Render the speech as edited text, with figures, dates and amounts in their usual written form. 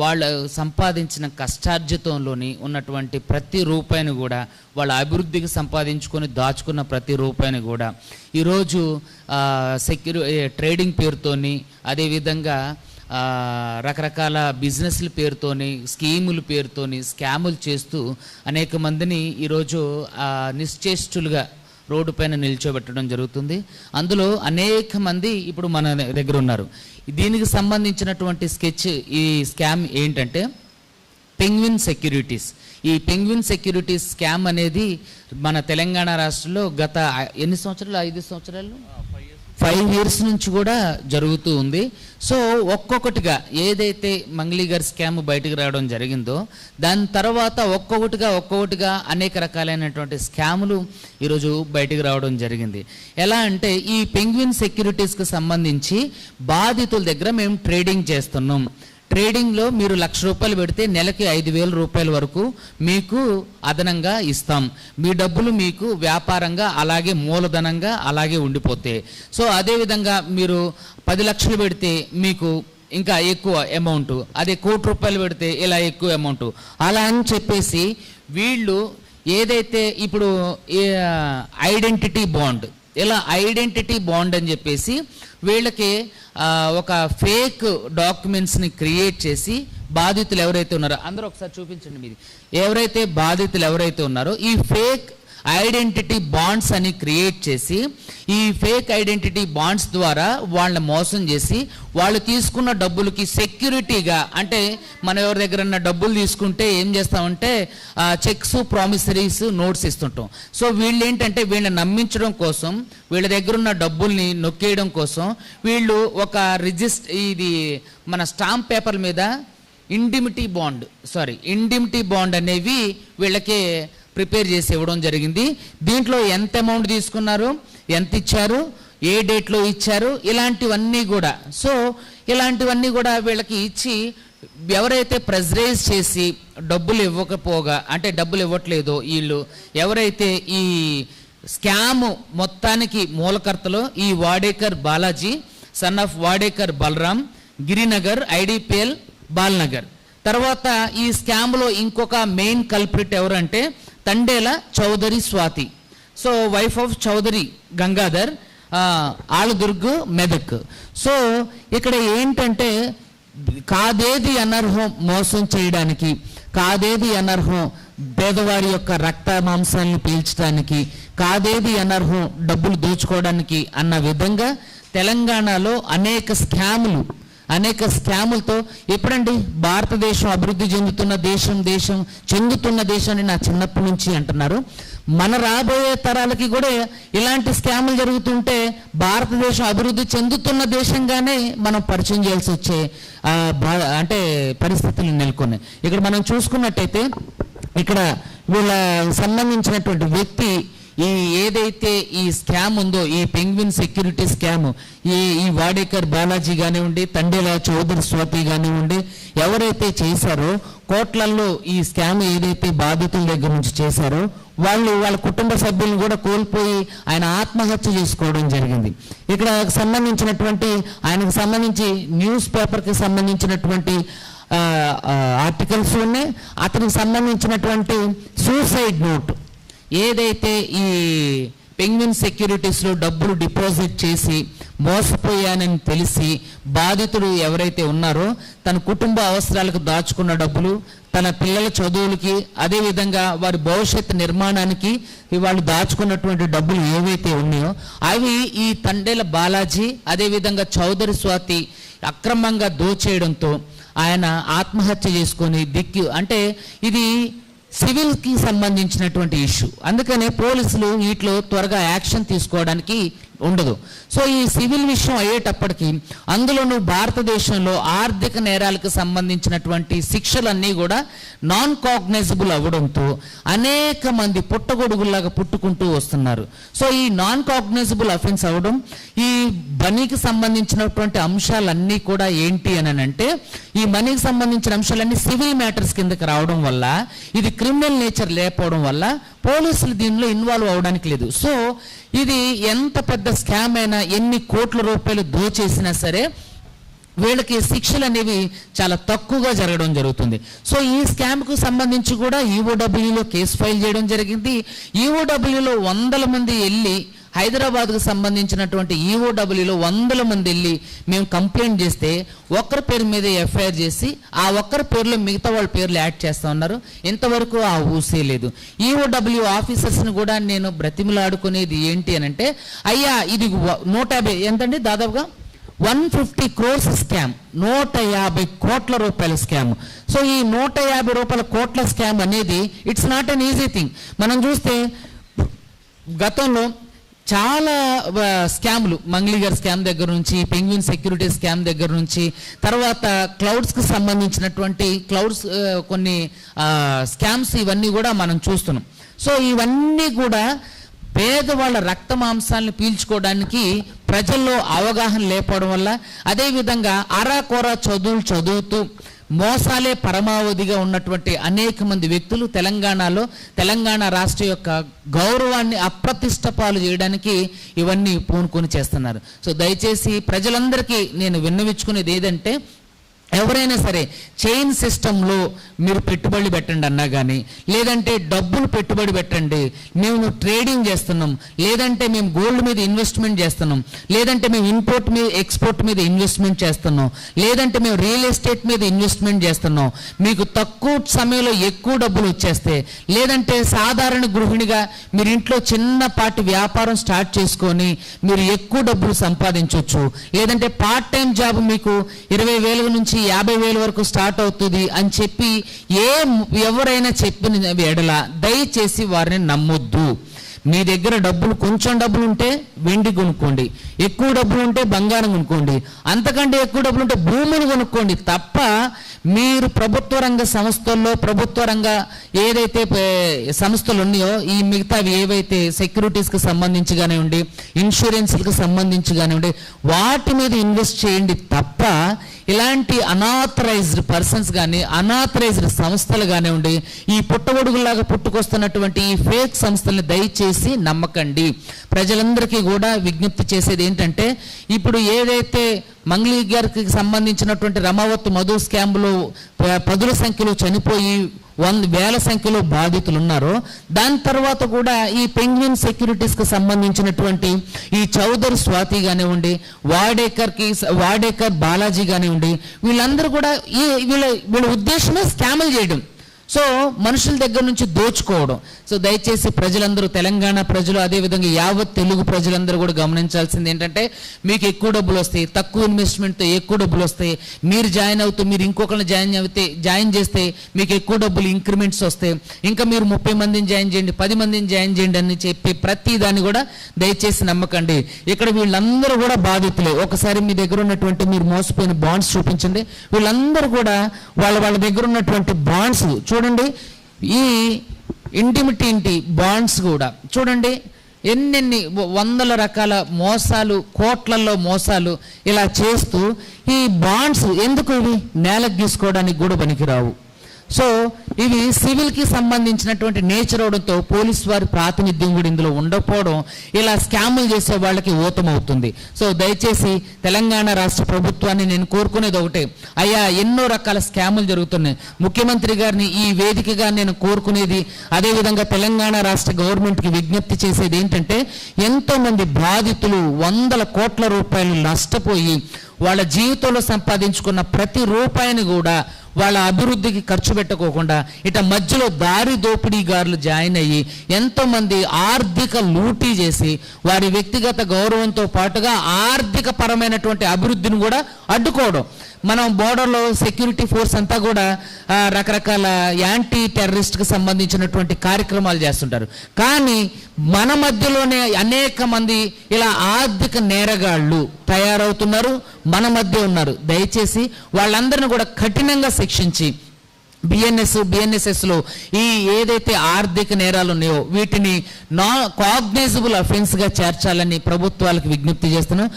వాళ్ళు సంపాదించిన కష్టార్జితంలోని ఉన్నటువంటి ప్రతి రూపాయిని కూడా వాళ్ళ అభివృద్ధికి సంపాదించుకొని దాచుకున్న ప్రతి రూపాయిని కూడా ఈరోజు ట్రేడింగ్ పేరుతోని, అదేవిధంగా రకరకాల బిజినెస్ల పేరుతోని, స్కీముల పేరుతోని స్కాములు చేస్తూ అనేక మందిని ఈరోజు నిశ్చేష్టులుగా రోడ్డు పైన నిల్చోబెట్టడం జరుగుతుంది. అందులో అనేక మంది ఇప్పుడు మన దగ్గర ఉన్నారు. దీనికి సంబంధించినటువంటి ఈ స్కామ్ ఏంటంటే పెంగ్విన్ సెక్యూరిటీస్. ఈ పెంగ్విన్ సెక్యూరిటీస్ స్కామ్ అనేది మన తెలంగాణ రాష్ట్రంలో గత ఎన్ని సంవత్సరాలు, 5 సంవత్సరాలు, 5 years నుంచి కూడా జరుగుతూ ఉంది. సో ఒక్కొక్కటిగా ఏదైతే మంగ్లీ గారి స్కామ్ బయటకు రావడం జరిగిందో దాని తర్వాత ఒక్కొక్కటిగా అనేక రకాలైనటువంటి స్కాములు ఈరోజు బయటకు రావడం జరిగింది. ఎలా అంటే ఈ పెంగ్విన్ సెక్యూరిటీస్కి సంబంధించి బాధితుల దగ్గర మేము ట్రేడింగ్ చేస్తున్నాం. ట్రేడింగ్లో మీరు ₹1,00,000 పెడితే నెలకి ₹5,000 వరకు మీకు అదనంగా ఇస్తాం. మీ డబ్బులు మీకు వ్యాపారంగా అలాగే మూలధనంగా అలాగే ఉండిపోతాయి. సో అదేవిధంగా మీరు 10 లక్షలు పెడితే మీకు ఇంకా ఎక్కువ అమౌంట్, అదే ₹1,00,000 పెడితే ఇలా ఎక్కువ అమౌంట్, అలా అని చెప్పేసి వీళ్ళు ఏదైతే ఇప్పుడు ఐడెంటిటీ బాండ్, ఇలా ఐడెంటిటీ బాండ్ అని చెప్పేసి వీళ్ళకి ఒక ఫేక్ డాక్యుమెంట్స్ని క్రియేట్ చేసి బాధితులు ఎవరైతే ఉన్నారో అందరూ ఒకసారి చూపించండి. మీది ఎవరైతే బాధితులు ఎవరైతే ఉన్నారో ఈ ఫేక్ ఐడెంటిటీ బాండ్స్ అని క్రియేట్ చేసి ఈ ఫేక్ ఐడెంటిటీ బాండ్స్ ద్వారా వాళ్ళని మోసం చేసి వాళ్ళు తీసుకున్న డబ్బులకి సెక్యూరిటీగా, అంటే మనం ఎవరి దగ్గర డబ్బులు తీసుకుంటే ఏం చేస్తామంటే చెక్స్, ప్రామిసరీస్, నోట్స్ ఇస్తుంటాం. సో వీళ్ళు ఏంటంటే వీళ్ళని నమ్మించడం కోసం, వీళ్ళ దగ్గర ఉన్న డబ్బుల్ని నొక్కేయడం కోసం వీళ్ళు ఒక ఇది మన స్టాంప్ పేపర్ మీద ఇండిమిటీ బాండ్ అనేవి వీళ్ళకి ప్రిపేర్ చేసి ఇవ్వడం జరిగింది. దీంట్లో ఎంత అమౌంట్ తీసుకున్నారు, ఎంత ఇచ్చారు, ఏ డేట్లో ఇచ్చారు, ఇలాంటివన్నీ కూడా వీళ్ళకి ఇచ్చి ఎవరైతే ప్రెజరైజ్ చేసి డబ్బులు ఇవ్వకపోగా, అంటే డబ్బులు ఇవ్వట్లేదో వీళ్ళు ఎవరైతే ఈ స్కామ్ మొత్తానికి మూలకర్తలో ఈ Wadekar Balaji, son of Wadekar Balram, Girinagar, IDPL, Balnagar. తర్వాత ఈ స్కామ్లో ఇంకొక మెయిన్ కల్ప్రిట్ ఎవరంటే Tandela Chowdary Swathi, so wife of Chowdary Gangadhar, Aladurg, Medak. So ఇక్కడ ఏంటంటే కాదేది అనర్హం మోసం చేయడానికి, కాదేది అనర్హం పేదవారి యొక్క రక్త మాంసాలను పీల్చడానికి, కాదేది అనర్హం డబ్బులు దోచుకోవడానికి అన్న విధంగా తెలంగాణలో అనేక స్కాములతో ఎప్పుడండి భారతదేశం అభివృద్ధి చెందుతున్న దేశాన్ని నా చిన్నప్పటి నుంచి అంటున్నారు. మన రాబోయే తరాలకి కూడా ఇలాంటి స్కాములు జరుగుతుంటే భారతదేశం అభివృద్ధి చెందుతున్న దేశంగానే మనం పరిచయం చేయాల్సి వచ్చే అంటే పరిస్థితులు నెలకొన్నాయి. ఇక్కడ మనం చూసుకున్నట్టయితే ఇక్కడ వీళ్ళ సంబంధించినటువంటి వ్యక్తి ఏదైతే ఈ స్కామ్ ఉందో, ఈ పెంగ్విన్ సెక్యూరిటీ స్కామ్, ఈ వాడేకర్ బాలాజీ కానివ్వండి, తండేల చౌదరి స్వాతి కానివ్వండి, ఎవరైతే చేశారో కోట్లల్లో ఈ స్కామ్ ఏదైతే బాధితుల దగ్గర నుంచి చేశారో వాళ్ళ కుటుంబ సభ్యులను కూడా కోల్పోయి ఆయన ఆత్మహత్య చేసుకోవడం జరిగింది. ఇక్కడ ఆయనకు సంబంధించి న్యూస్ పేపర్కి సంబంధించినటువంటి ఆర్టికల్స్ ఉన్నాయి. అతనికి సంబంధించినటువంటి సూసైడ్ నోట్ ఏదైతే ఈ పెంగ్విన్ సెక్యూరిటీస్లో డబ్బులు డిపాజిట్ చేసి మోసపోయానని తెలిసి బాధితుడు ఎవరైతే ఉన్నారో తన కుటుంబ అవసరాలకు దాచుకున్న డబ్బులు, తన పిల్లల చదువులకి, అదేవిధంగా వారి భవిష్యత్తు నిర్మాణానికి వాళ్ళు దాచుకున్నటువంటి డబ్బులు ఏవైతే ఉన్నాయో అవి ఈ తండేల బాలాజీ, అదేవిధంగా చౌదరి స్వాతి అక్రమంగా దోచేయడంతో ఆయన ఆత్మహత్య చేసుకొని అంటే ఇది సివిల్కి సంబంధించినటువంటి ఇష్యూ. అందుకనే పోలీసులు వీటిలో త్వరగా యాక్షన్ తీసుకోవడానికి ఉండదు. సో ఈ సివిల్ విషయం అయ్యేటప్పటికి అందులోనూ భారతదేశంలో ఆర్థిక నేరాలకు సంబంధించినటువంటి శిక్షలన్నీ కూడా నాన్ కాగ్నైజబుల్ అవ్వడంతో అనేక మంది పుట్టగొడుగుల్లాగా పుట్టుకుంటూ వస్తున్నారు. సో ఈ నాన్ కాగ్నైజబుల్ అఫెన్స్ అవ్వడం, ఈ మనీకి సంబంధించినటువంటి అంశాలన్నీ కూడా ఏంటి అని అంటే ఈ మనీకి సంబంధించిన అంశాలన్నీ సివిల్ మ్యాటర్స్ కిందకి రావడం వల్ల, ఇది క్రిమినల్ నేచర్ లేకపోవడం వల్ల పోలీసులు దీనిలో ఇన్వాల్వ్ అవ్వడానికి లేదు. సో ఇది ఎంత పెద్ద స్కామ్ అయినా, ఎన్ని కోట్ల రూపాయలు దోచేసినా సరే వీళ్ళకి శిక్షలు అనేవి చాలా తక్కువగా జరగడం జరుగుతుంది. సో ఈ స్కామ్కు సంబంధించి కూడా ఈఓడబ్ల్యూలో కేసు ఫైల్ చేయడం జరిగింది. ఈఓడబ్ల్యూలో 100 మంది వెళ్ళి, హైదరాబాద్కు సంబంధించినటువంటి ఈఓడబ్ల్యూలో 100 మంది వెళ్ళి మేము కంప్లైంట్ చేస్తే ఒక్కరి పేరు మీద ఎఫ్ఐఆర్ చేసి ఆ ఒక్కరి పేరులో మిగతా వాళ్ళ పేర్లు యాడ్ చేస్తూ ఉన్నారు. ఇంతవరకు ఆ ఊసే లేదు. ఈఓడబ్ల్యూ ఆఫీసర్స్ని కూడా నేను బ్రతిమలాడుకునేది ఏంటి అని అంటే, అయ్యా ఇది 150 ఎంతండి, దాదాపుగా 150 crores స్కామ్, 150 కోట్ల రూపాయల స్కామ్. సో ఈ 150 కోట్ల స్కామ్ అనేది it's not an easy thing. మనం చూస్తే గతంలో చాలా స్కామ్లు, మంగ్లీగర్ స్కామ్ దగ్గర నుంచి, పెంగ్విన్ సెక్యూరిటీ స్కామ్ దగ్గర నుంచి, తర్వాత క్లౌడ్స్కి సంబంధించినటువంటి కొన్ని స్కామ్స్ ఇవన్నీ కూడా మనం చూస్తున్నాం. సో ఇవన్నీ కూడా పేదవాళ్ళ రక్త మాంసాలను పీల్చుకోవడానికి ప్రజల్లో అవగాహన లేకపోవడం వల్ల, అదేవిధంగా అరాకొరా చదువులు చదువుతూ మోసాలే పరమావధిగా ఉన్నటువంటి అనేక మంది వ్యక్తులు తెలంగాణ రాష్ట్ర యొక్క గౌరవాన్ని అప్రతిష్ట పాలు చేయడానికి ఇవన్నీ పూనుకొని చేస్తున్నారు. సో దయచేసి ప్రజలందరికీ నేను విన్నవించుకునేది ఏదంటే, ఎవరైనా సరే చైన్ సిస్టంలో మీరు పెట్టుబడి పెట్టండి అన్నా కానీ, లేదంటే డబ్బులు పెట్టుబడి పెట్టండి, మేము ట్రేడింగ్ చేస్తున్నాం, లేదంటే మేము గోల్డ్ మీద ఇన్వెస్ట్మెంట్ చేస్తున్నాం, లేదంటే మేము ఇంపోర్ట్ మీద ఎక్స్పోర్ట్ మీద ఇన్వెస్ట్మెంట్ చేస్తున్నాం, లేదంటే మేము రియల్ ఎస్టేట్ మీద ఇన్వెస్ట్మెంట్ చేస్తున్నాం, మీకు తక్కువ సమయంలో ఎక్కువ డబ్బులు వచ్చేస్తే, లేదంటే సాధారణ గృహిణిగా మీరు ఇంట్లో చిన్నపాటి వ్యాపారం స్టార్ట్ చేసుకొని మీరు ఎక్కువ డబ్బులు సంపాదించవచ్చు, లేదంటే పార్ట్ టైం జాబ్ మీకు 20,000 నుంచి 50,000 వరకు స్టార్ట్ అవుతుంది అని చెప్పి ఎవరైనా చెప్పిన ఎడల దయచేసి వారిని నమ్మొద్దు. మీ దగ్గర కొంచెం డబ్బులు ఉంటే వెండి కొనుక్కోండి, ఎక్కువ డబ్బులు ఉంటే బంగారం కొనుక్కోండి, అంతకంటే ఎక్కువ డబ్బులు ఉంటే భూములు కొనుక్కోండి తప్ప మీరు ప్రభుత్వ రంగ సంస్థల్లో, ప్రభుత్వ రంగ ఏదైతే సంస్థలు ఉన్నాయో ఈ మిగతావి ఏవైతే సెక్యూరిటీస్కి సంబంధించి కానివ్వండి, ఇన్సూరెన్స్కి సంబంధించి కానివ్వండి, వాటి మీద ఇన్వెస్ట్ చేయండి తప్ప ఇలాంటి అనాథరైజ్డ్ పర్సన్స్ కానీ, అనాథరైజ్డ్ సంస్థలు కానివ్వండి, ఈ పుట్టగొడుగులాగా పుట్టుకొస్తున్నటువంటి ఈ ఫేక్ సంస్థల్ని దయచేసి నమ్మకండి. ప్రజలందరికీ కూడా విజ్ఞప్తి చేసేది ఏంటంటే, ఇప్పుడు ఏదైతే మంగ్లీగర్కి సంబంధించినటువంటి రమావత్ మధు స్కామ్లో 10ల సంఖ్యలో చనిపోయి 1,000 సంఖ్యలో బాధితులు ఉన్నారో, దాని తర్వాత కూడా ఈ పెంగ్విన్ సెక్యూరిటీస్కి సంబంధించినటువంటి ఈ చౌదరి స్వాతి కానివ్వండి, వాడేకర్ బాలాజీ కానివ్వండి, వీళ్ళందరూ కూడా వీళ్ళ ఉద్దేశమే స్కాములు చేయడం. సో మనుషుల దగ్గర నుంచి దోచుకోవడం. సో దయచేసి ప్రజలందరూ, తెలంగాణ ప్రజలు, అదేవిధంగా యావత్ తెలుగు ప్రజలందరూ కూడా గమనించాల్సింది ఏంటంటే, మీకు ఎక్కువ డబ్బులు వస్తాయి, తక్కువ ఇన్వెస్ట్మెంట్తో ఎక్కువ డబ్బులు వస్తాయి, మీరు జాయిన్ అవుతూ మీరు ఇంకొకరిని జాయిన్ చేస్తే మీకు ఎక్కువ డబ్బులు ఇంక్రిమెంట్స్ వస్తాయి, ఇంకా మీరు 30 మందిని జాయిన్ చేయండి, 10 మందిని జాయిన్ చేయండి అని చెప్పి ప్రతి దాన్ని కూడా దయచేసి నమ్మకండి. ఇక్కడ వీళ్ళందరూ కూడా బాధితులే. ఒకసారి మీ దగ్గర ఉన్నటువంటి మీరు మోసపోయిన బాండ్స్ చూపించండి. వీళ్ళందరూ కూడా వాళ్ళ దగ్గర ఉన్నటువంటి బాండ్స్ చూడండి, ఈ ఇంటిమిటీ బాండ్స్ కూడా చూడండి, ఎన్నెన్ని 100 రకాల మోసాలు, కోట్లలో మోసాలు ఇలా చేస్తూ ఈ బాండ్స్ ఎందుకు ఇవి నేలకు గీసుకోవడానికి కూడా పనికిరావు. సో ఇవి సివిల్కి సంబంధించినటువంటి నేచర్ అవడంతో పోలీసు వారి ప్రాతినిధ్యం కూడా ఇందులో ఉండకపోవడం ఇలా స్కాములు చేసే వాళ్ళకి ఊతమవుతుంది. సో దయచేసి తెలంగాణ రాష్ట్ర ప్రభుత్వాన్ని నేను కోరుకునేది ఒకటే, అయ్యా ఎన్నో రకాల స్కాములు జరుగుతున్నాయి. ముఖ్యమంత్రి గారిని ఈ వేదికగా నేను కోరుకునేది, అదేవిధంగా తెలంగాణ రాష్ట్ర గవర్నమెంట్కి విజ్ఞప్తి చేసేది ఏంటంటే, ఎంతోమంది బాధితులు 100 కోట్ల రూపాయలు నష్టపోయి వాళ్ళ జీవితంలో సంపాదించుకున్న ప్రతి రూపాయిని కూడా వాళ్ళ అభివృద్ధికి ఖర్చు పెట్టుకోకుండా ఇట మధ్యలో దారి దోపిడీగారులు జాయిన్ అయ్యి ఎంతోమంది ఆర్థిక లూటీ చేసి వారి వ్యక్తిగత గౌరవంతో పాటుగా ఆర్థిక పరమైనటువంటి అభివృద్ధిని కూడా అడ్డుకోవడం. మనం బోర్డర్లో సెక్యూరిటీ ఫోర్స్ అంతా కూడా రకరకాల యాంటీ టెర్రరిస్ట్కి సంబంధించినటువంటి కార్యక్రమాలు చేస్తుంటారు. కానీ మన మధ్యలోనే అనేక మంది ఇలా ఆర్థిక నేరగాళ్ళు తయారవుతున్నారు, మన మధ్య ఉన్నారు. దయచేసి వాళ్ళందరినీ కూడా కఠినంగా శిక్షించి బిఎన్ఎస్ఎస్లో ఈ ఏదైతే ఆర్థిక నేరాలు ఉన్నాయో వీటిని కాగ్నైజబుల్ అఫెన్స్గా చేర్చాలని ప్రభుత్వాలకు విజ్ఞప్తి చేస్తున్నాం.